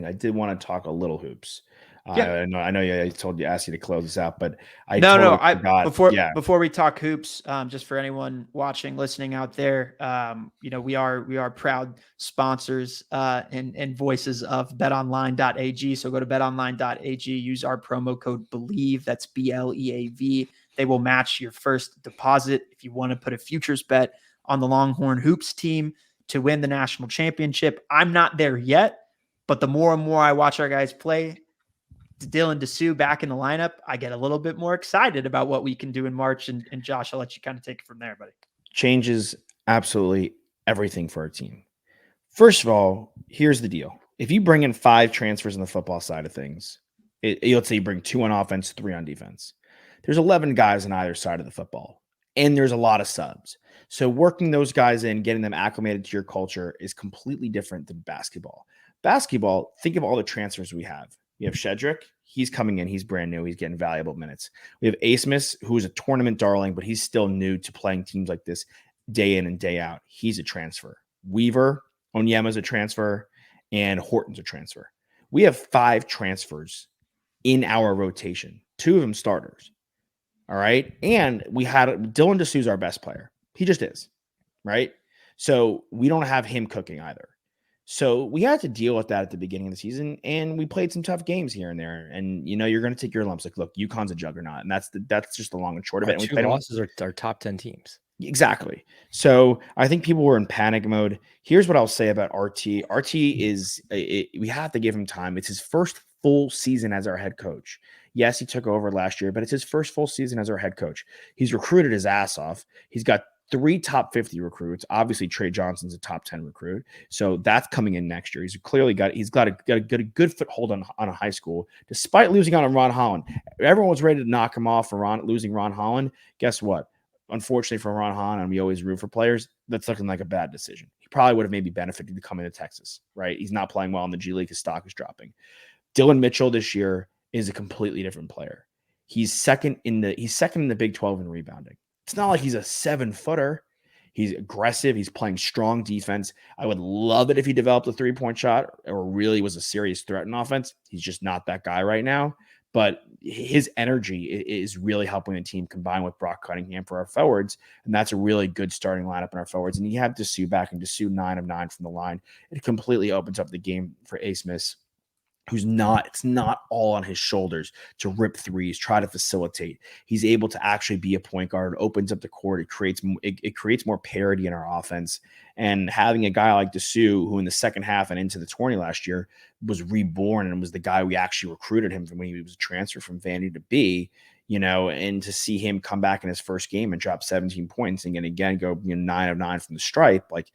I did want to talk a little hoops. Yeah. I know I asked you to close this out, but I No. totally I forgot. before Yeah, before we talk hoops, just for anyone watching, listening out there, we are proud sponsors and voices of BetOnline.ag. So go to BetOnline.ag, use our promo code Believe. That's BLEAV. They will match your first deposit if you want to put a futures bet on the Longhorn Hoops team to win the national championship. I'm not there yet, but the more and more I watch our guys play, Dylan Disu back in the lineup, I get a little bit more excited about what we can do in March. And Josh, I'll let you kind of take it from there, buddy. changes absolutely everything for our team. First of all, here's the deal. If you bring in 5 transfers on the football side of things, let's say you bring 2 on offense, 3 on defense. There's 11 guys on either side of the football, and there's a lot of subs. So working those guys in, getting them acclimated to your culture is completely different than basketball. Basketball, think of all the transfers we have. We have Shedrick. He's coming in. He's brand new. He's getting valuable minutes. We have Abmas, who's a tournament darling, but he's still new to playing teams like this day in and day out. He's a transfer. Weaver, Onyema's a transfer, and Horton's a transfer. We have 5 transfers in our rotation, 2 of them starters. All right. And we had Dylan Disu's our best player. He just is. Right. So we don't have him cooking either. So we had to deal with that at the beginning of the season, and we played some tough games here and there. And you're going to take your lumps. Like, look, UConn's a juggernaut, and that's just the long and short of it. Our And we two played losses are top 10 teams. Exactly. So I think people were in panic mode. Here's what I'll say about RT. We have to give him time. It's his first full season as our head coach. Yes, he took over last year, but it's his first full season as our head coach. He's recruited his ass off. He's got 3 top 50 recruits. Obviously, Trey Johnson's a top 10 recruit. So that's coming in next year. He's got a good foothold on a high school, despite losing out on Ron Holland. Everyone was ready to knock him off for losing Ron Holland. Guess what? Unfortunately for Ron Hahn, and we always root for players, that's looking like a bad decision. He probably would have maybe benefited to come into Texas, right? He's not playing well in the G League. His stock is dropping. Dylan Mitchell this year is a completely different player. He's second in the Big 12 in rebounding. It's not like he's a 7-footer. He's aggressive. He's playing strong defense. I would love it if he developed a 3-point shot or really was a serious threat in offense. He's just not that guy right now. But his energy is really helping the team combine with Brock Cunningham for our forwards. And that's a really good starting lineup in our forwards. And you have Disu back, and Disu 9 of 9 from the line. It completely opens up the game for Abmas, it's not all on his shoulders to rip threes, try to facilitate. He's able to actually be a point guard, opens up the court. It creates more parity in our offense. And having a guy like Disu, who in the second half and into the tourney last year was reborn and was the guy we actually recruited him from when he was a transfer from Vandy to B, and to see him come back in his first game and drop 17 points and again go 9 of 9 from the stripe, like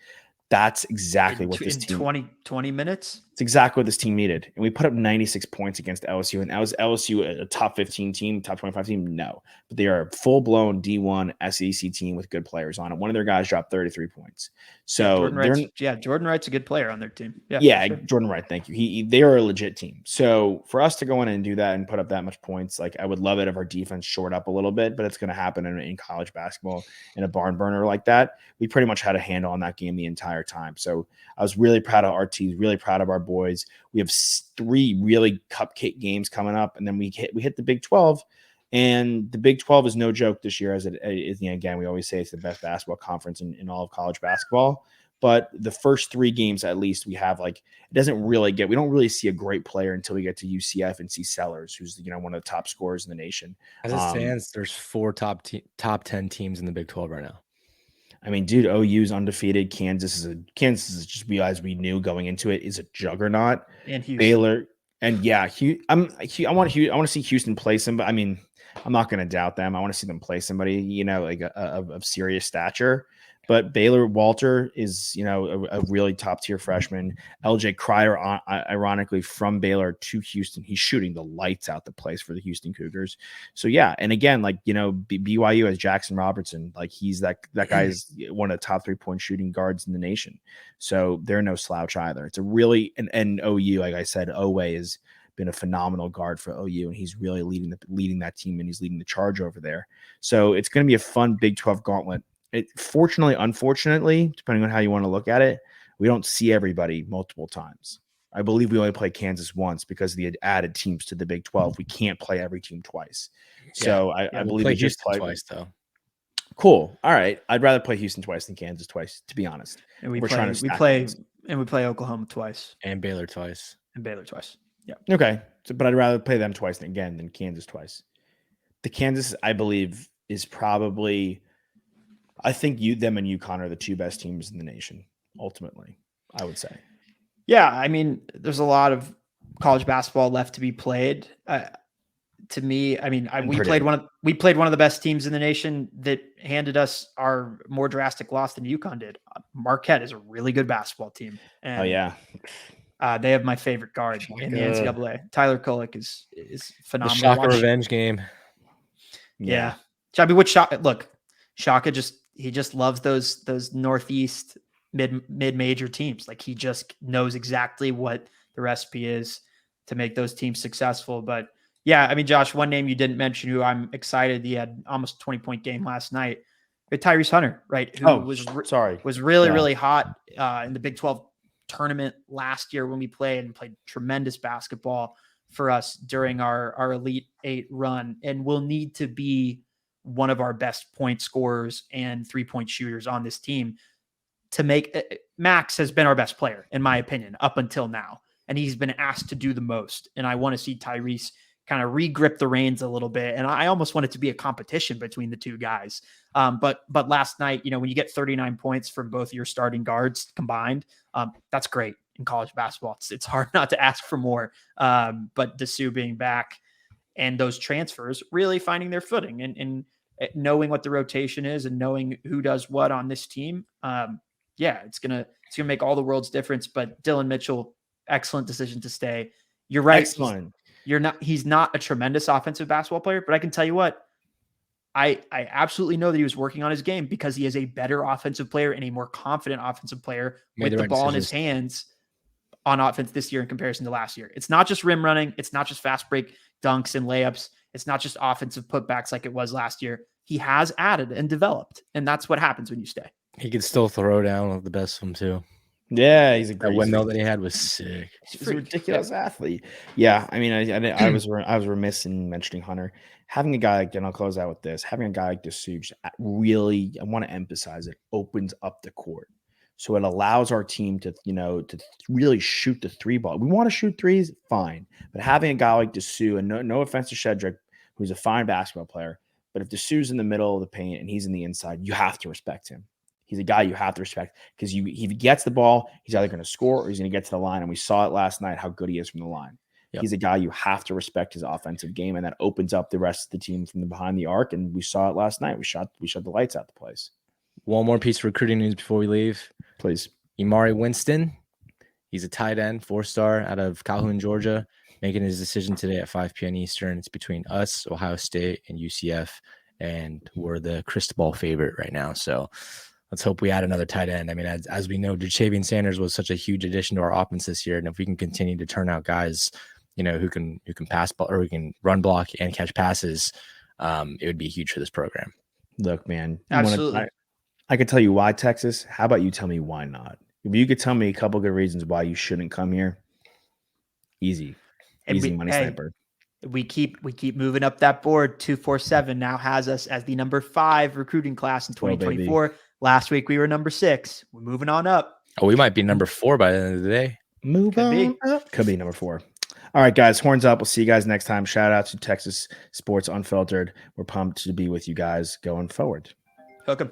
that's exactly what this team 20 minutes. It's exactly what this team needed. And we put up 96 points against LSU. And was LSU a top 15 team, top 25 team? No. But they are a full-blown D1 SEC team with good players on it. One of their guys dropped 33 points. So Jordan Wright's a good player on their team. Yeah, sure. Jordan Wright, thank you. They are a legit team. So for us to go in and do that and put up that much points, like I would love it if our defense shored up a little bit, but it's going to happen in college basketball in a barn burner like that. We pretty much had a handle on that game the entire time. So I was really proud of our team, really proud of our boys. We have 3 really cupcake games coming up, and then we hit the Big 12. And the Big 12 is no joke this year, as it is. Again, we always say it's the best basketball conference in all of college basketball. But the first 3 games, at least, we have we don't really see a great player until we get to UCF and see Sellers, who's one of the top scorers in the nation. As it stands, there's 4 top 10 teams in the Big 12 right now. I mean, dude, OU's undefeated. Kansas is just, as we knew going into it, is a juggernaut. And Houston. Baylor, and yeah, I want to see Houston play somebody. I mean, I'm not going to doubt them. I want to see them play somebody, of serious stature. But Baylor Walter is, a really top tier freshman. LJ Crider, ironically, from Baylor to Houston, he's shooting the lights out the place for the Houston Cougars. So yeah, and again, BYU has Jackson Robertson, he's that guy is one of the top 3-point shooting guards in the nation. So they're no slouch either. It's a really and OU, like I said, Oweh has been a phenomenal guard for OU, and he's really leading that team, and he's leading the charge over there. So it's going to be a fun Big 12 gauntlet. Unfortunately, depending on how you want to look at it, we don't see everybody multiple times. I believe we only play Kansas once because of the added teams to the Big 12. We can't play every team twice. So I we'll believe play we just Houston play twice though. Cool. All right. I'd rather play Houston twice than Kansas twice, to be honest. And we We're trying play to we stack play things. and we play Oklahoma twice And Baylor twice. and Baylor twice. Yeah. Okay. But I'd rather play them twice than Kansas twice. The Kansas, I believe, is probably, I think them and UConn are the two best teams in the nation, ultimately, I would say. Yeah. I mean, there's a lot of college basketball left to be played. To me, I mean, we played one of the best teams in the nation that handed us our more drastic loss than UConn did. Marquette is a really good basketball team. And they have my favorite guard in the NCAA. Tyler Kolek is phenomenal. The Shaka revenge game. Yeah. I mean, Shaka just loves those Northeast mid-major teams. Like he just knows exactly what the recipe is to make those teams successful. But yeah, I mean, Josh, one name you didn't mention who I'm excited. He had almost 20-point game last night. Tyrese Hunter, right? Who was really hot in the Big 12 tournament last year when we played tremendous basketball for us during our Elite Eight run, and will need to be one of our best point scorers and 3-point shooters on this team to make Max has been our best player, in my opinion, up until now. And he's been asked to do the most. And I want to see Tyrese kind of re-grip the reins a little bit. And I almost want it to be a competition between the two guys. But last night, when you get 39 points from both your starting guards combined, that's great in college basketball. It's hard not to ask for more. But Disu being back and those transfers really finding their footing and knowing what the rotation is and knowing who does what on this team. It's gonna make all the world's difference. But Dylan Mitchell, excellent decision to stay. You're right. Excellent. He's not a tremendous offensive basketball player, but I can tell you what, I absolutely know that he was working on his game because he is a better offensive player and a more confident offensive player with the ball in his hands on offense this year in comparison to last year. It's not just rim running. It's not just fast break dunks and layups. It's not just offensive putbacks like it was last year. He has added and developed, and that's what happens when you stay. He could still throw down with the best of them too. Yeah, he's a great. That windmill that he had was sick. He's a ridiculous athlete. Yeah, I mean, I was remiss in mentioning Hunter. Having a guy like, and I'll close out with this. Having a guy like Disu really, I want to emphasize it, opens up the court, so it allows our team to really shoot the three ball. We want to shoot threes, fine, but having a guy like Disu, and no offense to Shedrick, who's a fine basketball player, but if Disu's in the middle of the paint and he's in the inside, you have to respect him. He's a guy you have to respect because if he gets the ball, he's either going to score or he's going to get to the line. And we saw it last night how good he is from the line. Yep. He's a guy you have to respect his offensive game, and that opens up the rest of the team from behind the arc. And we saw it last night. We shot the lights out the place. One more piece of recruiting news before we leave, please. Imari Winston, he's a tight end, 4-star out of Calhoun, Georgia, making his decision today at 5 p.m. Eastern. It's between us, Ohio State, and UCF, and we're the Cristobal favorite right now. So let's hope we add another tight end. I mean, as we know, Jachavian Sanders was such a huge addition to our offense this year, and if we can continue to turn out guys, who can pass ball or who can run block and catch passes, it would be huge for this program. Look, man, absolutely. I could tell you why Texas. How about you tell me why not? If you could tell me a couple good reasons why you shouldn't come here, easy money sniper. We keep moving up that board. 247 now has us as the number 5 recruiting class in 2024. Last week we were number 6. We're moving on up. Oh, we might be number 4 by the end of the day. Could be number 4. All right, guys, horns up. We'll see you guys next time. Shout out to Texas Sports Unfiltered. We're pumped to be with you guys going forward. Hook 'em.